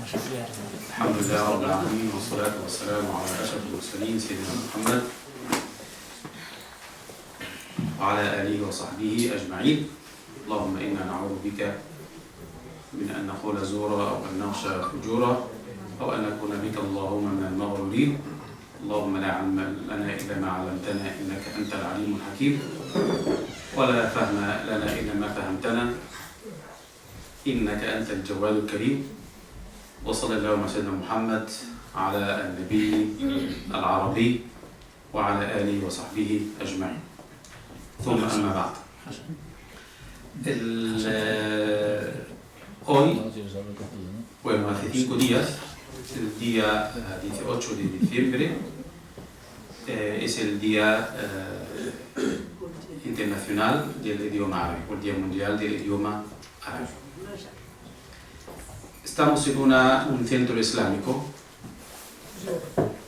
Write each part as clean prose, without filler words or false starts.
الحمد لله رب العالمين والصلاة والسلام على أشرف المرسلين سيدنا محمد وعلى آله وصحبه أجمعين. اللهم إنا نعوذ بك من أن نقول زورا أو أن نخشى فجورا أو أن نكون بك اللهم من المغرورين. اللهم لا علم لنا إلا ما علمتنا إنك أنت العليم الحكيم ولا فهم لنا إلا ما فهمتنا إنك أنت الجواد الكريم. وصلى الله على سيدنا محمد على النبي العربي وعلى آله وصحبه أجمعين. ثم أما بعد. Hoy, bueno, hace 5 días, el día 18 de diciembre, es el Día Internacional del Idioma Árabe, o el Día Mundial del Idioma Árabe. Estamos en un centro islámico.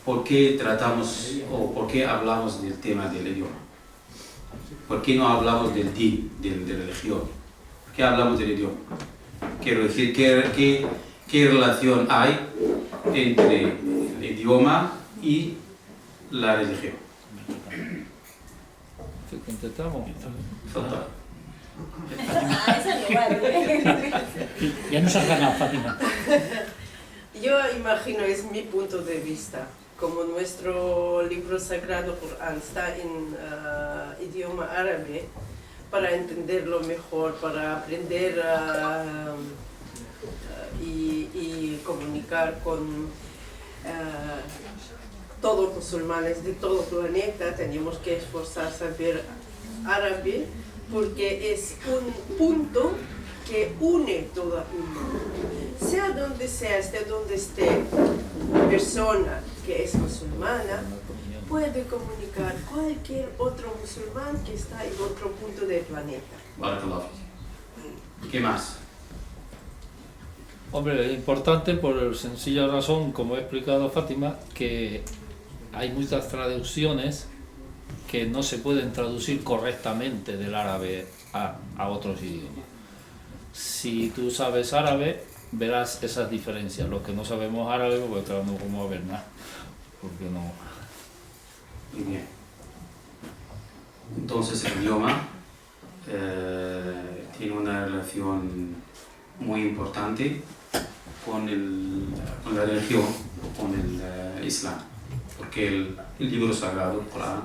¿Por qué tratamos o por qué hablamos del tema del idioma? ¿Por qué no hablamos del din, de la religión? ¿Por qué hablamos del idioma? Quiero decir, ¿qué relación hay entre el idioma y la religión? Falta. Ya nos has ganado, Fátima. Yo imagino, es mi punto de vista, como nuestro libro sagrado Corán está en idioma árabe, para entenderlo mejor, para aprender y comunicar con todos los musulmanes de todo el planeta, tenemos que esforzarse a saber árabe, porque es un punto que une toda una. Sea donde sea, esté donde esté, persona que es musulmana puede comunicar cualquier otro musulmán que está en otro punto del planeta. Barakallahu. ¿Qué más? Hombre, es importante por sencilla razón, como he explicado Fátima, que hay muchas traducciones que no se pueden traducir correctamente del árabe a otros idiomas. Si tú sabes árabe, verás esas diferencias. Los que no sabemos árabe, pues claro, no vamos a ver nada, porque no. Muy bien. Entonces el idioma tiene una relación muy importante con la religión, con el Islam, porque el libro sagrado, el Corán,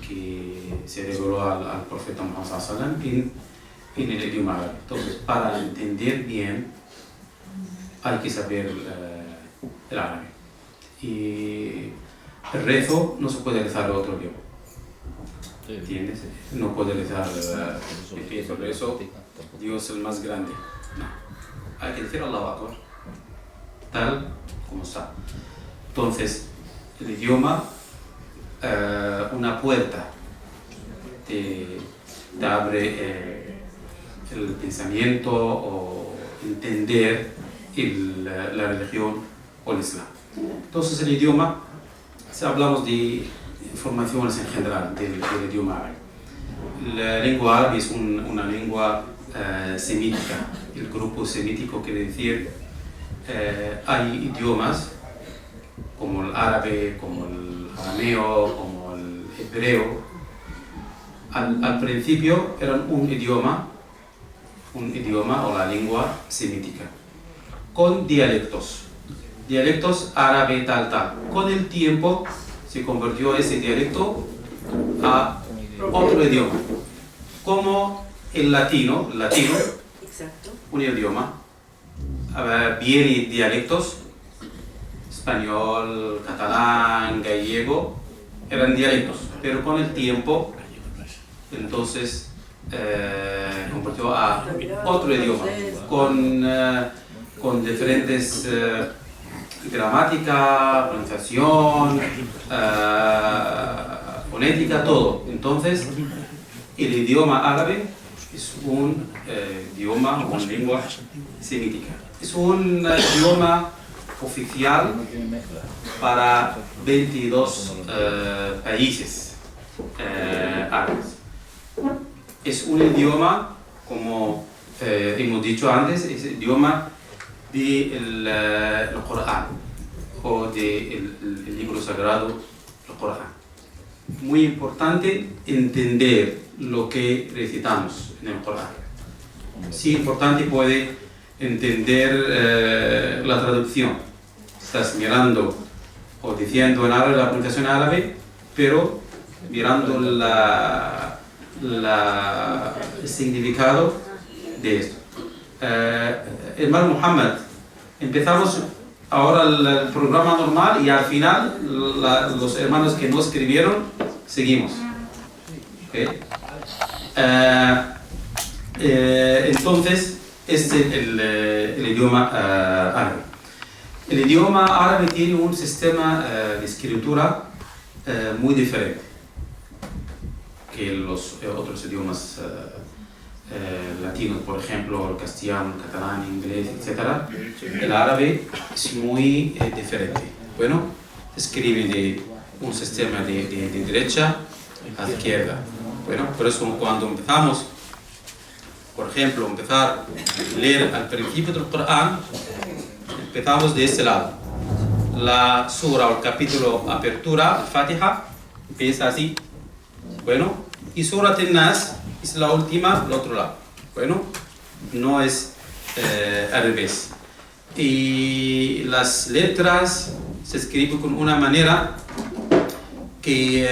que se reveló al profeta Muhammad sallallahu alaihi wasallam en el idioma árabe. Entonces, para entender bien, hay que saber el árabe. Y el rezo no se puede rezar en otro idioma. ¿Entiendes? No puede rezar el rezo, Dios es el más grande. No. Hay que decir Allahu Akbar, tal como está. Entonces, el idioma, una puerta, te abre el pensamiento o entender la religión o el Islam. Entonces, el idioma, si hablamos de informaciones en general del idioma árabe, la lengua árabe es una lengua semítica. El grupo semítico quiere decir, hay idiomas como el árabe, como el arameo, como el hebreo. Al principio eran un idioma o la lengua semítica, con dialectos árabe tal. Con el tiempo se convirtió ese dialecto a otro idioma, como el latino, Exacto. un idioma, viene dialectos, español, catalán, gallego, eran dialectos, pero con el tiempo, entonces, convirtió a otro idioma, con diferentes gramática, pronunciación, fonética, todo. Entonces, el idioma árabe es un idioma, una lengua semítica. Es un idioma oficial para 22 países árabes. Es un idioma, como hemos dicho antes, es un idioma del Corán o del libro sagrado, el Corán. Muy importante entender lo que recitamos en el Corán. Sí, importante puede entender la traducción. Estás mirando o diciendo en árabe la pronunciación árabe, pero mirando el significado de esto. Hermano Muhammad, empezamos ahora el programa normal y al final los hermanos que no escribieron, seguimos. ¿Okay? Entonces, este es el idioma árabe. El idioma árabe tiene un sistema de escritura muy diferente que los otros idiomas latinos, por ejemplo, el castellano, el catalán, el inglés, etc. El árabe es muy diferente. Bueno, escribe de un sistema de derecha a izquierda. Bueno, por eso cuando empezamos, por ejemplo, empezar a leer al principio del Corán, empezamos de este lado. La sura o el capítulo apertura, Fatiha, empieza así. Bueno, y Surat An-Nas es la última, al otro lado. Bueno, no es al revés. Y las letras se escriben con una manera que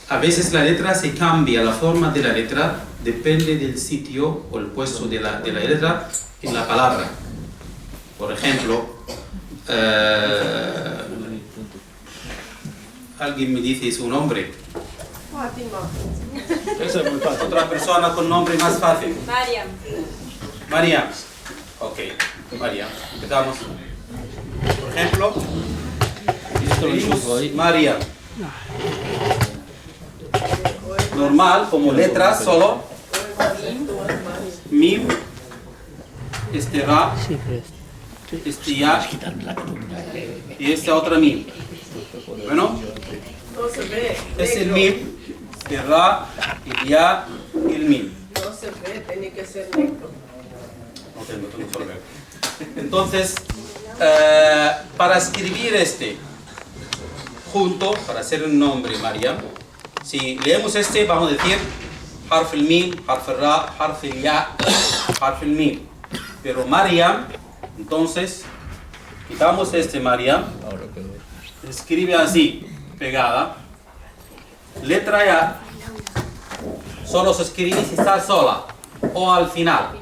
a veces la letra se cambia, la forma de la letra depende del sitio o el puesto de la letra en la palabra. Por ejemplo, alguien me dice su nombre. Fátima. Eso es muy fácil. Otra persona con nombre más fácil. Mariam. María. Ok, María. Empezamos. Por ejemplo, Esto lo subo ahí. María. Normal, como letras solo. Mim. Este Ra. Este Ya. Y esta otra Mim. Bueno, No se ve. es el negro. Mim, el Ra, el Ya y el Mim. No se ve, tiene que ser negro. No tengo solo ver. Entonces, para escribir este junto, para hacer un nombre Mariam, si leemos este, vamos a decir Harf el Mim, Harf el Ra, Harf el Ya, Harf el Mim. Pero Mariam, entonces, quitamos este Mariam, Ahora quedó. escribe así, pegada. Letra Ya, solo se escribe si está sola o al final.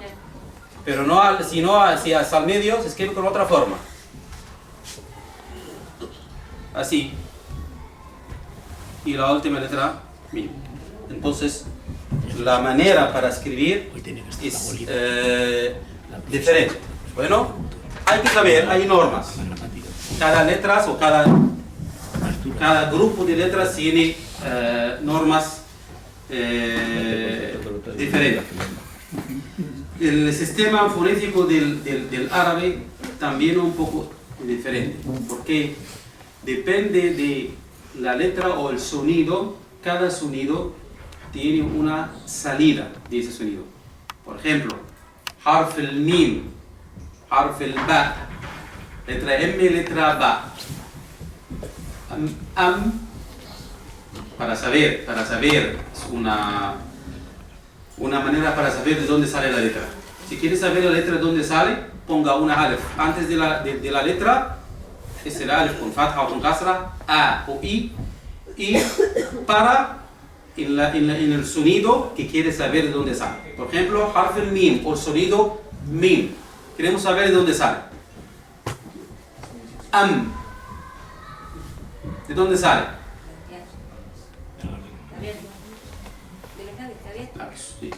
Pero no si hasta al medio se escribe con otra forma. Así. Y la última letra, Mim. Entonces, la manera para escribir es diferente. Bueno, hay que saber, hay normas. Cada letra o cada grupo de letras tiene normas diferentes. El sistema fonético del árabe también es un poco diferente, porque depende de la letra o el sonido, cada sonido tiene una salida de ese sonido. Por ejemplo, Harf el Mim, Harf el Ba, letra M, letra Ba. Para saber es una manera para saber de dónde sale la letra. Si quieres saber la letra de dónde sale, ponga una alef antes de la letra, es el alef con fatha o con kasra, a o i, y para en el sonido que quieres saber de dónde sale. Por ejemplo, harf el mim o el sonido mim. Queremos saber de dónde sale. ¿De dónde sale? Sí.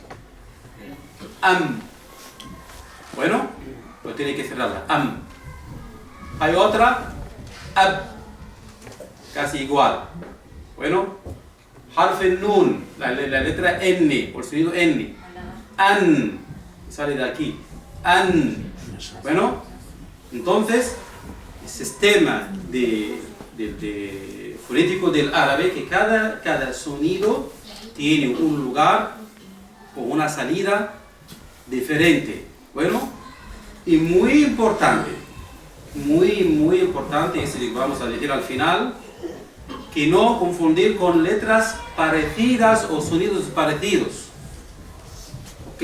Bueno, pues tiene que cerrarla. Hay otra, ab, casi igual. Bueno, harf el nun, la letra N, o el sonido N. An, sale de aquí. An. Bueno, entonces, el sistema de fonético del árabe, que cada sonido tiene un lugar o una salida diferente. Bueno, y muy importante, muy importante, es lo que vamos a decir al final, que no confundir con letras parecidas o sonidos parecidos. ¿Ok?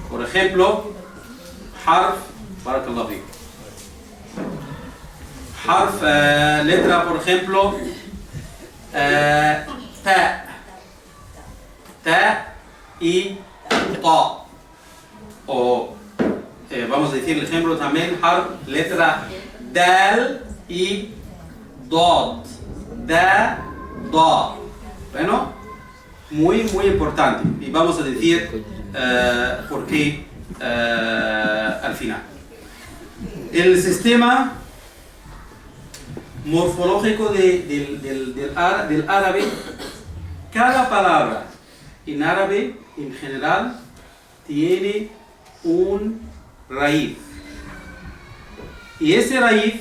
Por ejemplo, harf, barakallahu fiik. Harf, letra, por ejemplo, ta. Ta y ta. O vamos a decir el ejemplo también, harf, letra dal y dod. Da, da. Bueno, muy importante. Y vamos a decir por qué al final. El sistema morfológico del árabe, cada palabra en árabe en general tiene un raíz. Y ese raíz,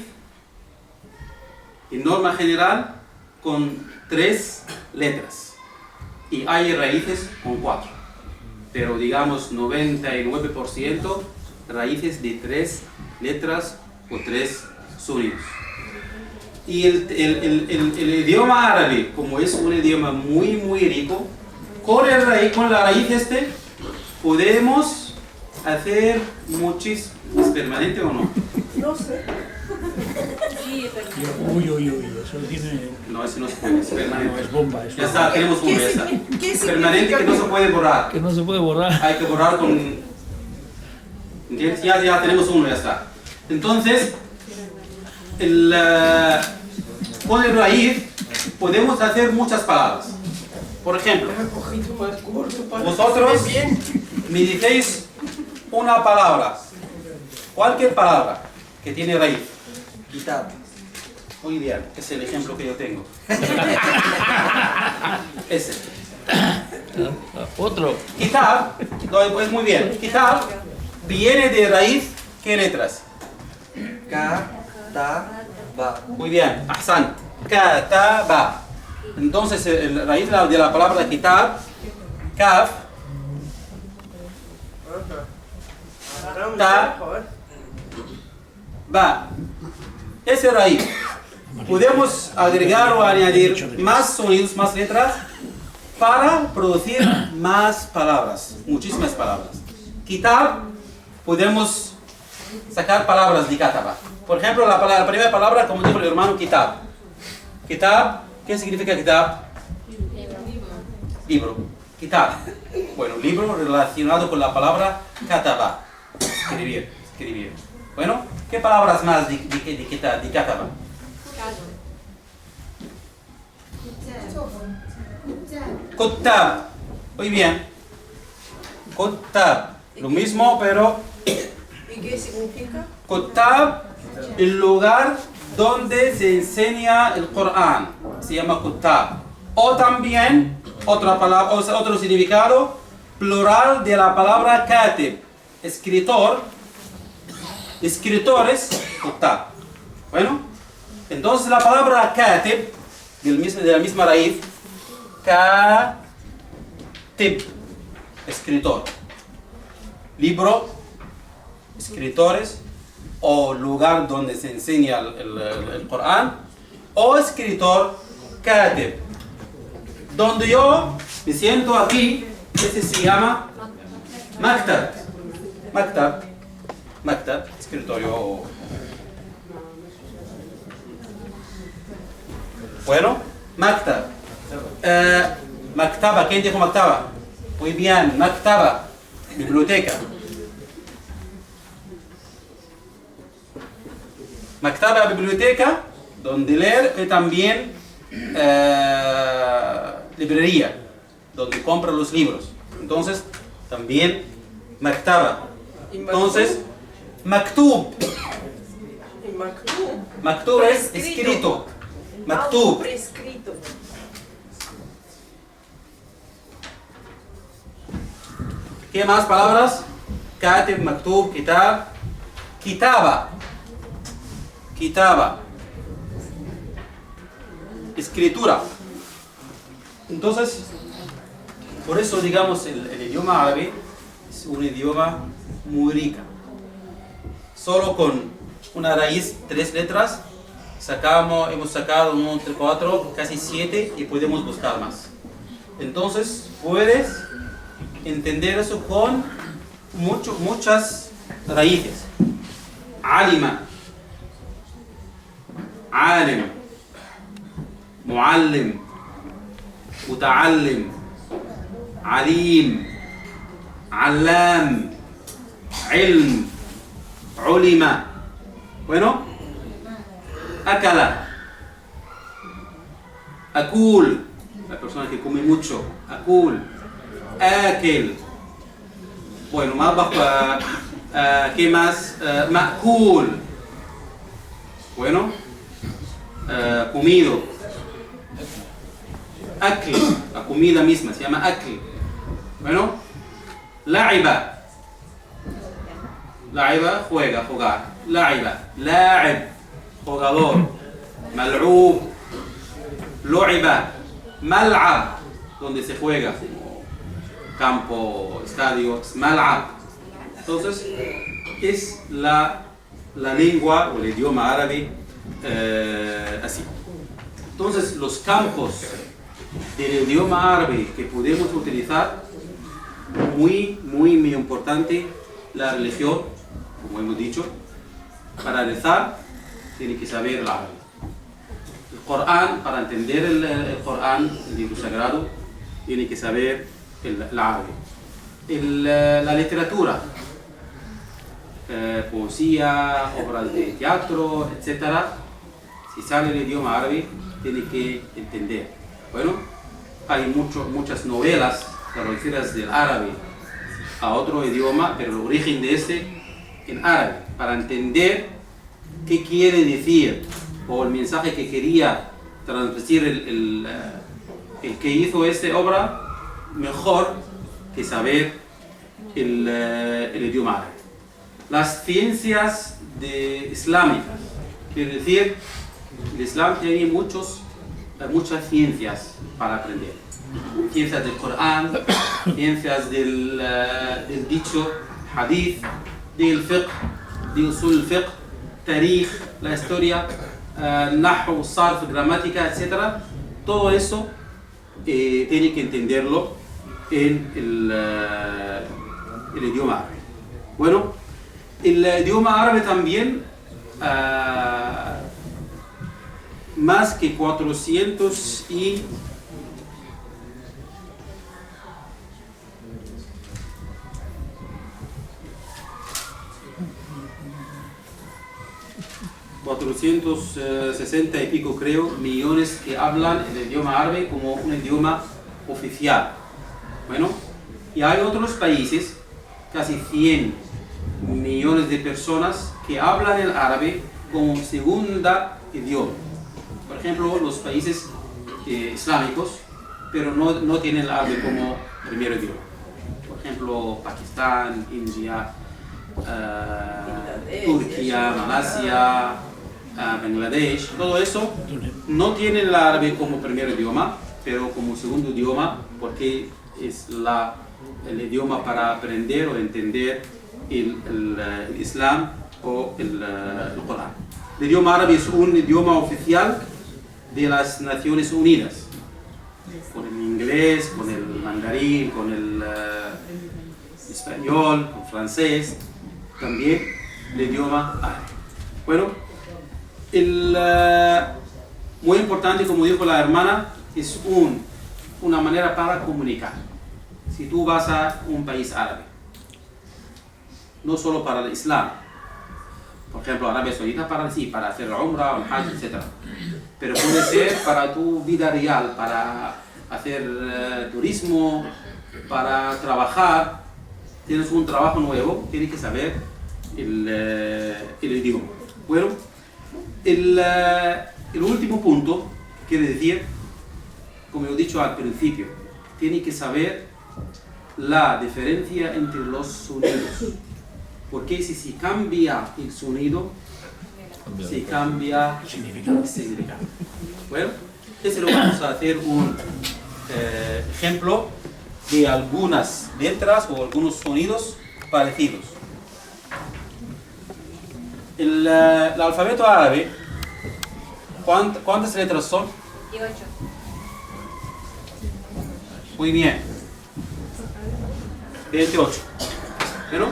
en norma general, con 3 letras. Y hay raíces con 4. Pero digamos 99% raíces de 3 letras o 3 sonidos. Y el idioma árabe, como es un idioma muy rico, con la raíz podemos hacer muchos. ¿Es permanente o no? No sé. Uy, eso tiene... No, ese no se puede, es permanente. No, es bomba. Ya está, tenemos uno, ya está. Permanente que no se puede borrar. Que no se puede borrar. Hay que borrar con... ¿Entiendes? Ya tenemos uno, ya está. Entonces, con el raíz podemos hacer muchas palabras. Por ejemplo, vosotros me dices una palabra, cualquier palabra que tiene raíz. Kitab. Muy bien, es el ejemplo que yo tengo. Ese. Otro. Kitab, no, pues muy bien. Kitab viene de raíz, ¿qué letras? Ka, ta, ba. Muy bien, ahsan. Kataba. Entonces, el raíz de la palabra kitab, kaf, ta, ba. Ese raíz. Podemos agregar o añadir más sonidos, más letras, para producir más palabras, muchísimas palabras. Kitab, podemos sacar palabras de kataba. Por ejemplo, la primera palabra, como dijo el hermano, kitab. Kitab, ¿qué significa kitab? Libro. Kitab. Bueno, libro relacionado con la palabra kataba. Escribir. Bueno, ¿qué palabras más de kataba? Kuttab. Muy bien. Kuttab. Lo mismo, pero... ¿Y qué significa? Kuttab, el lugar donde se enseña el Corán. Se llama Kuttab. O también, otra palabra, otro significado, plural de la palabra katib. Escritor. Escritores. Kuttab. Bueno, entonces la palabra katib, de la misma raíz, katib, escritor. Libro, escritores, o lugar donde se enseña el Corán, o escritor, katib. Donde yo me siento aquí, ese se llama maktab. Maktab, escritorio. Bueno, maktab. Maktaba, ¿quién dijo maktaba? Muy bien, maktaba, biblioteca. Maktaba, biblioteca, donde leer, y también librería, donde compra los libros. Entonces, también maktaba. Entonces, maktub. Maktub es escrito. Maktub. Prescrito. ¿Qué más palabras? Katib, maktub, kitab. Kitaba. Kitaba. Escritura. Entonces, por eso digamos el idioma árabe es un idioma muy rico. solo con una raíz, 3 letras, hemos sacado 1, 3, 4, casi 7 y podemos buscar más. Entonces puedes entender eso con muchas raíces. Alima, alim, muallim, muta'allim, alim, allam, ilm, ulima. Bueno, akala, akul, la persona que come mucho, akul, akil. Bueno, más bajo, ¿qué más? Ma'kul. Bueno, comido. Akl, la comida misma, se llama akl. Bueno, la'iba. La'iba, jugar. La'iba, la'ib, jugador. Mal'ub, lu'iba, mal'ab, donde se juega. Campo, estadio, mal'ab. Entonces, es la lengua o el idioma árabe así. Entonces, los campos del idioma árabe que podemos utilizar, muy importante, la religión, como hemos dicho. Para rezar, tiene que saber el árabe. El Corán, para entender el Corán, el libro sagrado, tiene que saber el árabe. La literatura, poesía, obras de teatro, etc. Si sale el idioma árabe, tiene que entender. Bueno, hay muchas novelas traducidas del árabe a otro idioma, pero el origen de este en árabe, para entender qué quiere decir o el mensaje que quería transmitir el que hizo esta obra, mejor que saber el idioma árabe. Las ciencias islámicas, quiere decir, el Islam tiene muchas ciencias para aprender. Ciencias del Corán, ciencias del dicho, hadith, del fiqh, del usul fiqh, tarikh, la historia, nahwu, sarf, gramática, etc. Todo eso tiene que entenderlo en el idioma árabe. Bueno, el idioma árabe también, más que 400 y 460 y pico, creo, millones que hablan el idioma árabe como un idioma oficial. Bueno, y hay otros países, casi 100 millones de personas que hablan el árabe como segunda idioma. Por ejemplo, los países islámicos, pero no tienen el árabe como primer idioma. Por ejemplo, Pakistán, India, Turquía, Malasia, Bangladesh, todo eso no tienen el árabe como primer idioma, pero como segundo idioma, porque es el idioma para aprender o entender el Islam o el Corán. El idioma árabe es un idioma oficial de las Naciones Unidas, con el inglés, con el mandarín, con el español, con francés, también el idioma árabe. Bueno, muy importante, como dijo la hermana, es una manera para comunicar. Si tú vas a un país árabe, no solo para el Islam, por ejemplo, Arabia Saudita para hacer Umrah o Hajj, etc. Pero puede ser para tu vida real, para hacer turismo, para trabajar. Tienes un trabajo nuevo, tienes que saber el idioma. Bueno, el último punto, quiere decir, como he dicho al principio, tienes que saber la diferencia entre los sonidos. Porque si cambia el sonido, se cambia el significado. Bueno, lo vamos a hacer un ejemplo de algunas letras o algunos sonidos parecidos. El alfabeto árabe, ¿cuántas letras son? 18. Muy bien. 28. ¿Pero?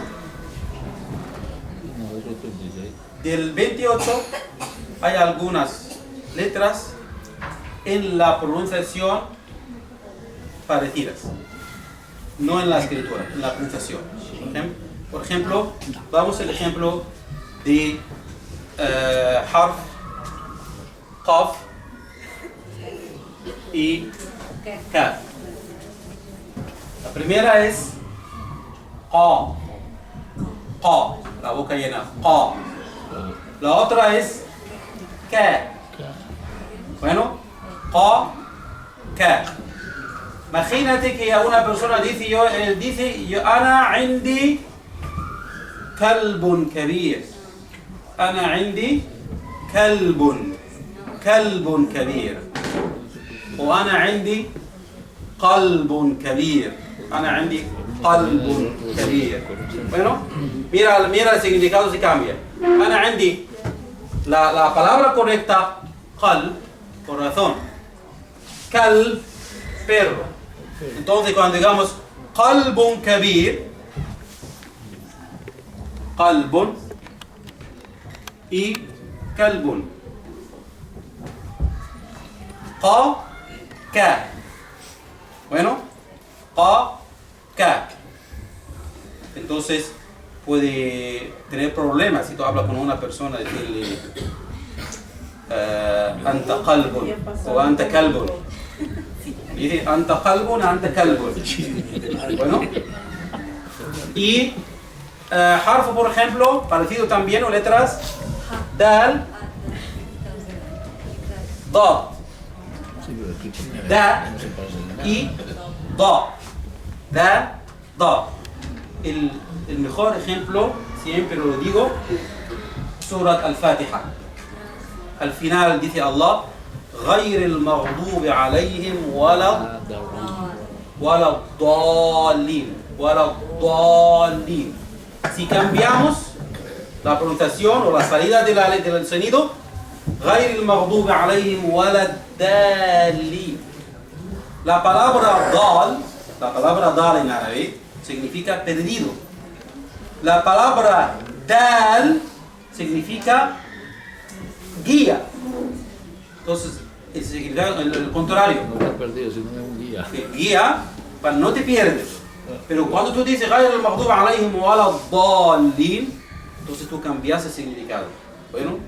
Del 28 hay algunas letras en la pronunciación parecidas. No en la escritura, en la pronunciación. Por ejemplo, vamos al ejemplo de harf, qaf y kaf. La primera es qa, qa, la boca llena, qa. La otra es ka. Bueno, qa, ka. Imagínate que a una persona dice ana عندي كلب كبير. أنا عندي كلب كبير. وأنا عندي قلب كبير. أنا عندي قلب كبير. Bueno, mira el significado se cambia. أنا عندي la palabra correcta قلب, corazón. كلب, perro. Entonces cuando digamos قلب كبير, قلب y كلب. qa, ka. Bueno, qa, ka. Entonces puede tener problemas si tú hablas con una persona, decirle anta qalbun o anta kalbun. Dice anta qalbun, anta kalbun. Bueno, y harf, por ejemplo, parecido también, o letras dal, dad, da y da, da, da. El mejor ejemplo, siempre lo digo, Surat al-Fatiha. Al final dice Allah, غير المغضوب عليهم ولا الضالين, ولا الضالين. Si cambiamos la pronunciación o la salida del sonido, غير المغضوب عليهم ولا الضالين. La palabra dal en árabe significa perdido. La palabra dal significa guía. Entonces, significa el contrario. No te has perdido, sino es un guía. Guía, para no te pierdes. Pero cuando tú dices غير المغضوب عليهم ولا الضالين, entonces tú cambias el significado. Bueno,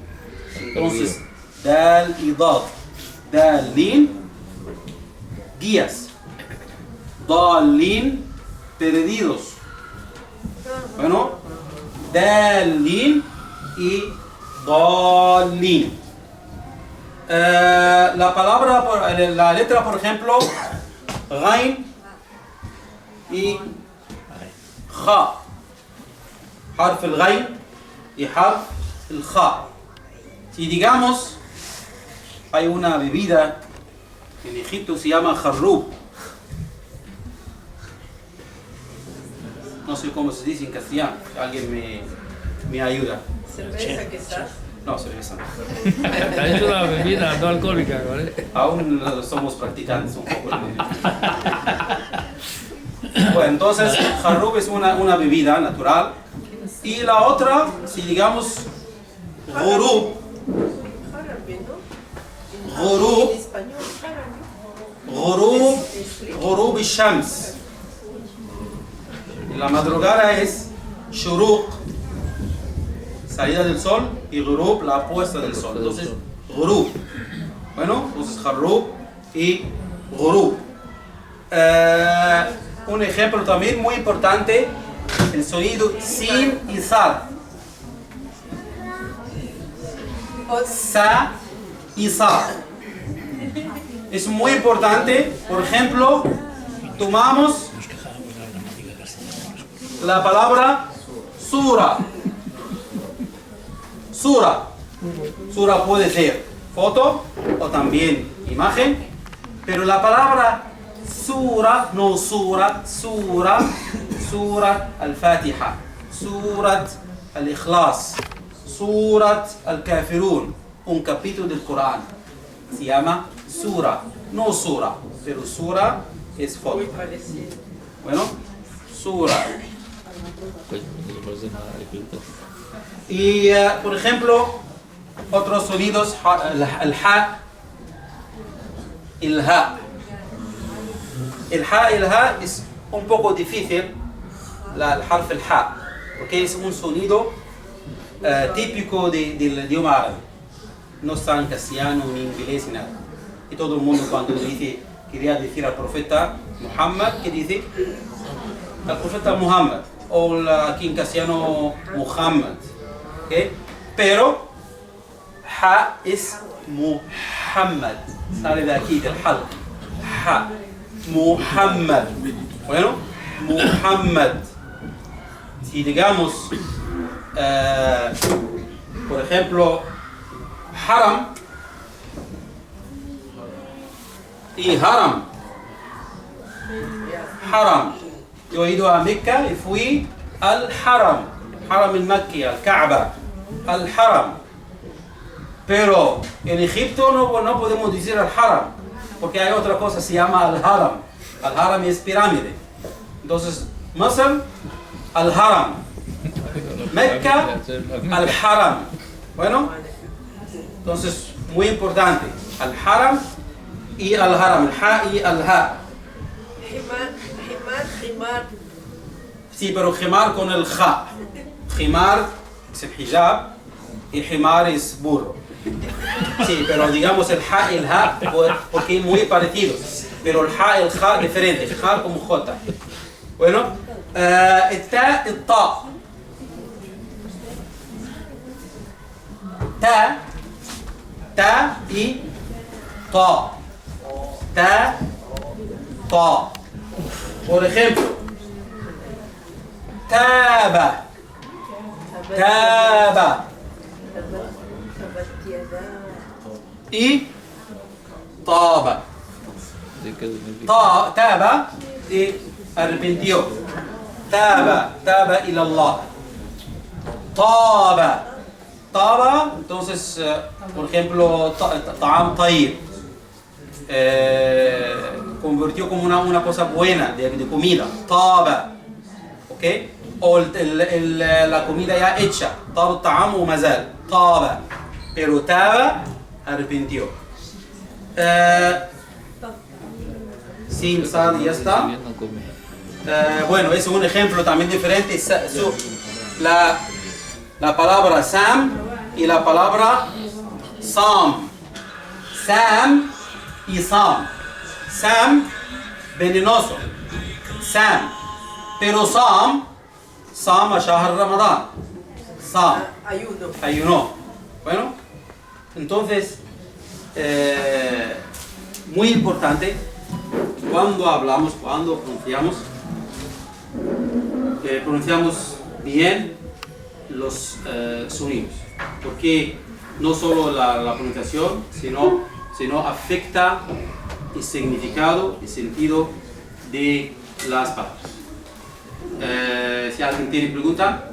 entonces dal y dad. Dalin, guías. Dalin, perdidos. Bueno, dalin y dalin. La letra, por ejemplo, ghain y kha. Harf el ghain y harf el kha. Si digamos, hay una bebida en Egipto, se llama jarrub. No sé cómo se dice en castellano, alguien me ayuda. Cerveza quizás. No, cerveza no. Es una bebida no alcohólica, ¿vale? Aún somos practicantes un poco. Bueno, entonces, jarrub es una bebida natural. Y la otra, si digamos, ghurub. Árabe, ¿no? Ghurub. En español, árabe. Ghurub al-shams. La madrugada es shuruq, salida del sol, y ghurub, la puesta del sol. Entonces, ghurub. Bueno, entonces jarrub y ghurub. Un ejemplo también muy importante, el sonido sin y sad. Sa y sad. Es muy importante, por ejemplo, tomamos la palabra sura. Sura. Sura puede ser foto o también imagen, pero la palabra sura, no sura, surat al-Fatiha, surat al-Ikhlas, Surat al-Kafirun, un capítulo del Corán. Se llama Sura, no Sura, pero Sura es Muy foto. parecido. Bueno, Sura. Pues, no parece nada escrito. Y, por ejemplo, otros sonidos, el ha, el ha. El ha es un poco difícil, el harf el ha, porque es un sonido típico del idioma árabe. No está en castellano, ni inglés, ni nada. Y todo el mundo cuando dice, quería decir al profeta Muhammad, ¿qué dice? Al profeta Muhammad, o aquí en castellano Muhammad. ¿Okay? Pero ha es Muhammad, sale de aquí, del halq. Ha, Muhammad. Bueno, Muhammad. Si digamos, por ejemplo, haram y haram. Haram. Yo he ido a Mecca y fui al haram. Haram en Mecca, al Kaaba. Al haram. Pero en Egipto no podemos decir al haram, porque hay otra cosa, se llama al haram. Al haram es pirámide. Entonces, Masr, al haram. Mecca, al haram. Bueno, entonces, muy importante. Al haram y al haram. El ha y al ha. Himar. Sí, pero himar con el ja. Himar es el hijab y himar es burro. Sí, pero digamos el ha y el ha porque es muy parecido. Pero el ha y el ja diferente. El ja como j. Bueno, el ta y el ta. Ta y ta. Ta. Por ejemplo, taba. Y taba. ¿De qué significa? Taba y arrepintió. Taba ila Allah. Taba, entonces, por ejemplo, ta'am tayyib. Convirtió como una cosa buena de comida. Taba. ¿Ok? O la comida ya hecha. Taba ta'am o mazal. Taba. Pero taba, arrepintió. Sin sad y ya está. No come. Bueno, es un ejemplo también diferente. La palabra Sam y la palabra Sam. Sam y Sam. Sam, venenoso. Sam. Pero Sam a Shahr Ramadan. Sam. Ayunó. Bueno, entonces, muy importante, cuando hablamos, cuando pronunciamos bien los sonidos, porque no solo la pronunciación, sino afecta el significado, el sentido de las palabras. Si alguien tiene pregunta.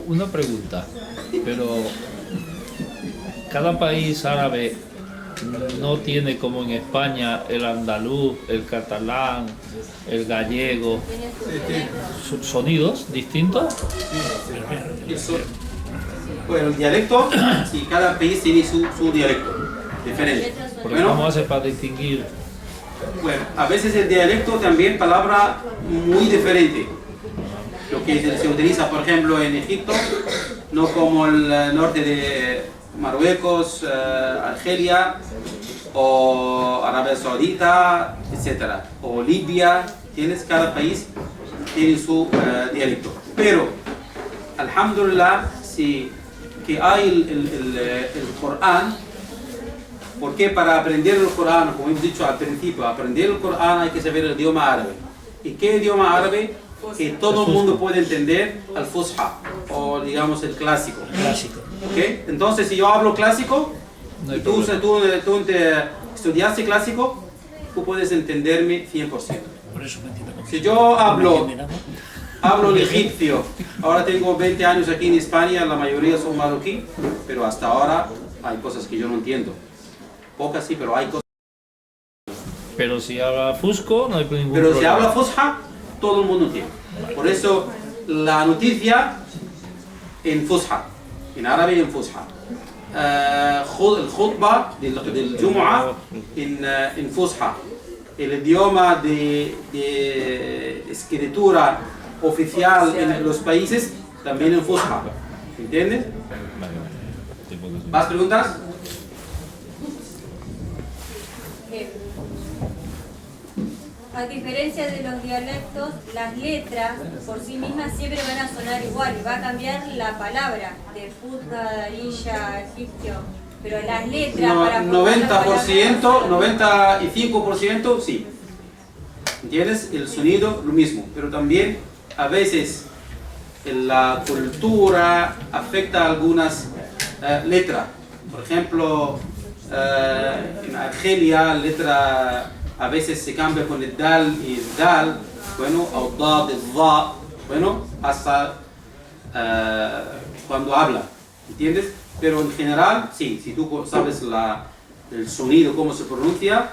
Una pregunta, pero cada país árabe no tiene como en España el andaluz, el catalán, el gallego, sonidos distintos. Bueno, el dialecto, sí, cada país tiene su dialecto diferente. Porque Bueno, ¿cómo hace para distinguir? bueno, a veces el dialecto también palabra muy diferente. Lo que se utiliza, por ejemplo, en Egipto, no como el norte de Marruecos, Argelia, o Arabia Saudita, etc. O Libia, cada país tiene su dialecto. Pero, alhamdulillah, sí, que hay el Corán, porque para aprender el Corán, como hemos dicho al principio, aprender el Corán hay que saber el idioma árabe. ¿Y qué idioma árabe? Que todo el mundo puede entender, al Fusha, o digamos el clásico. ¿Okay? Entonces, si yo hablo clásico, No hay y tú problema. estudiaste clásico, tú puedes entenderme 100%. por eso me entiendo. Si yo hablo No me entiende nada. el egipcio, ahora tengo 20 años aquí en España, la mayoría son marroquí, pero hasta ahora hay cosas que yo no entiendo. Pocas sí, pero hay cosas. Pero si habla fusco, no hay ningún Pero si problema. habla fusha, todo el mundo entiende. Por eso la noticia en fusha, en árabe en fusha. El khutba del Jumu'ah en fusha. El idioma de escritura oficial en los países también en fusha. ¿Entiendes? ¿Más preguntas? A diferencia de los dialectos, las letras por sí mismas siempre van a sonar igual, va a cambiar la palabra de Fusha, Darilla, egipcio, pero las letras para formar la palabra- 95% sí. ¿Entiendes? El sonido lo mismo, pero también a veces la cultura afecta algunas letras. Por ejemplo, en Argelia, letra a veces se cambia con el dal y el dal, bueno, o dad, el da, bueno, hasta cuando habla, ¿entiendes? Pero en general, sí, si tú sabes el sonido, cómo se pronuncia,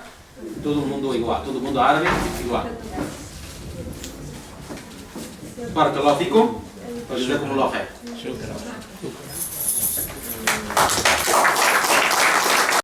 todo el mundo igual, todo el mundo árabe igual. Barakallahu fikum, wa jazakumullahu khair. Shukran.